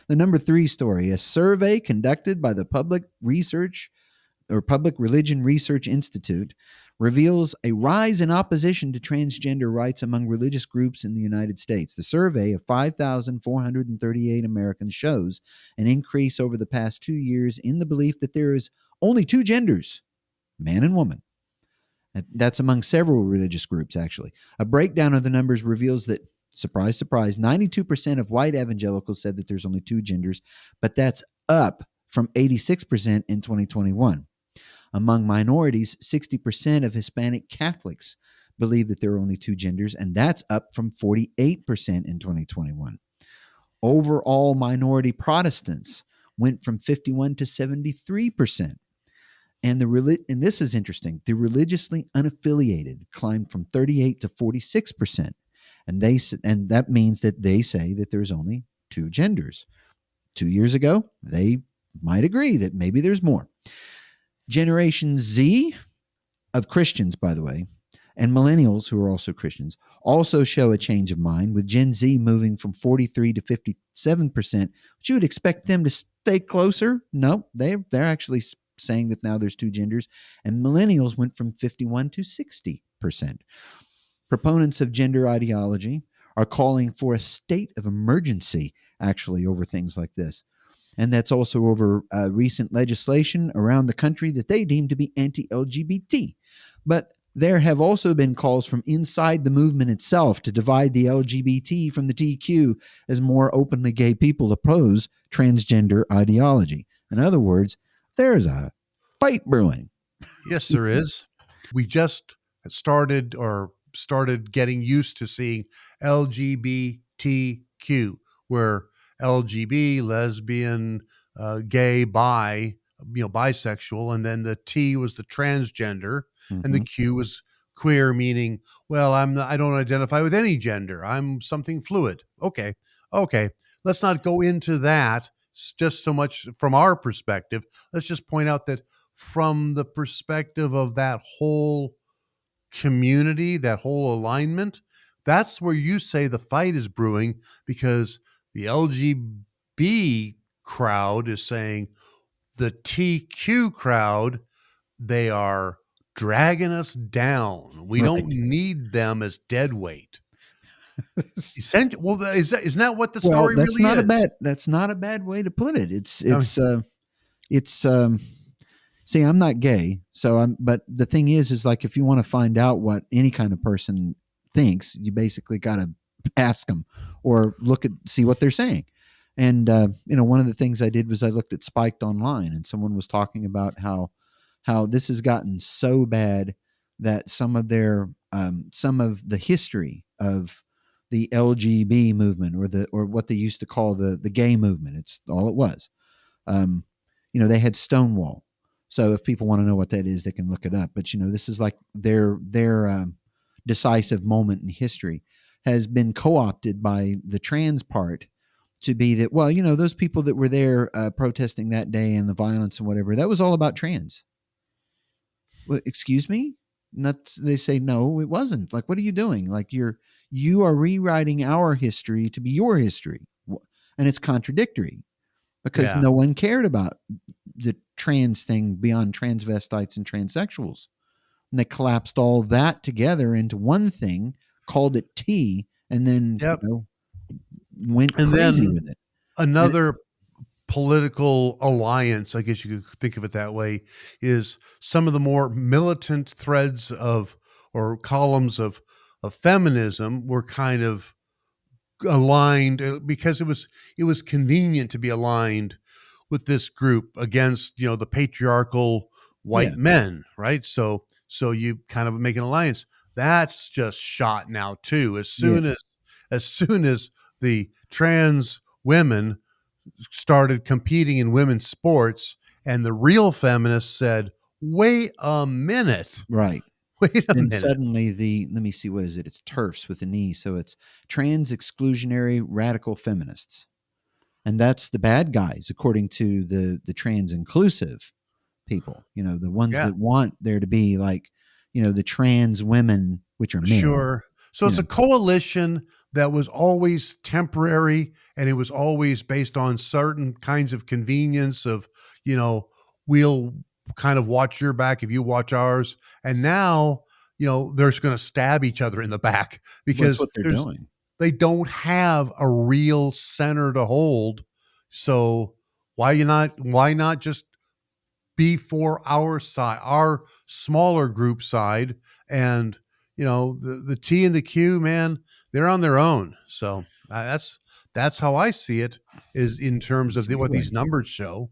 The number 3 story, a survey conducted by the Public Religion Research Institute reveals a rise in opposition to transgender rights among religious groups in the United States. The survey of 5,438 Americans shows an increase over the past 2 years in the belief that there is only 2 genders, man and woman. That's among several religious groups, actually. A breakdown of the numbers reveals that, surprise, surprise, 92% of white evangelicals said that there's only 2 genders, but that's up from 86% in 2021. Among minorities, 60% of Hispanic Catholics believe that there are only 2 genders, and that's up from 48% in 2021. Overall, minority Protestants went from 51 to 73%. And this is interesting. The religiously unaffiliated climbed from 38 to 46%. And that means that they say that there's only 2 genders. 2 years ago, they might agree that maybe there's more. Generation Z of Christians, by the way, and millennials who are also Christians also show a change of mind, with Gen Z moving from 43 to 57%. But you would expect them to stay closer. No, they're actually saying that now there's 2 genders, and millennials went from 51 to 60%. Proponents of gender ideology are calling for a state of emergency, actually, over things like this. And that's also over recent legislation around the country that they deem to be anti-LGBT. But there have also been calls from inside the movement itself to divide the LGBT from the TQ, as more openly gay people oppose transgender ideology. In other words, there's a fight brewing. Yes, there is. We just started getting used to seeing LGBTQ, where LGB, lesbian, gay, bi, bisexual, and then the T was the transgender, and the Q was queer, meaning, well, I don't identify with any gender. I'm something fluid. Okay. Let's not go into that just so much from our perspective. Let's just point out that from the perspective of that whole community, that whole alignment, that's where you say the fight is brewing, because the LGB crowd is saying the TQ crowd, they are dragging us down. We don't need them as dead weight. Well, isn't that what the story really is? That's not a bad way to put it. See, I'm not gay, but the thing is like, if you want to find out what any kind of person thinks, you basically got to ask them or see what they're saying. And, one of the things I did was I looked at Spiked Online, and someone was talking about how this has gotten so bad that some of the history of the LGB movement, or what they used to call the gay movement, it's all it was. They had Stonewall. So if people want to know what that is, they can look it up. But, this is like their decisive moment in history has been co-opted by the trans part to be that, well, those people that were there protesting that day and the violence and whatever, that was all about trans. Well, excuse me? They say, no, it wasn't. Like, what are you doing? Like, you are rewriting our history to be your history. And it's contradictory, because no one cared about the trans thing beyond transvestites and transsexuals. And they collapsed all that together into one thing, called it T, and then went crazy with it. Another political alliance, I guess you could think of it that way, is some of the more militant threads or columns of feminism were kind of aligned, because it was convenient to be aligned with this group against the patriarchal white men, right? So you kind of make an alliance. That's just shot now too. As soon as the trans women started competing in women's sports, and the real feminists said, "Wait a minute, right." Wait a minute. Suddenly let me see, what is it? It's TERFs with an E. So it's trans exclusionary radical feminists. And that's the bad guys, according to the trans inclusive people, the ones that want there to be, like, the trans women, which are men. Sure. So You it's a know, coalition that was always temporary, and it was always based on certain kinds of convenience of, you know, we'll kind of watch your back if you watch ours. And now, they're just going to stab each other in the back well, that's because what they're doing. they don't have a real center to hold. So why not just be for our side, our smaller group side? And the T and the Q, man, they're on their own. So that's how I see it, is in terms of That's a good what way. these numbers show.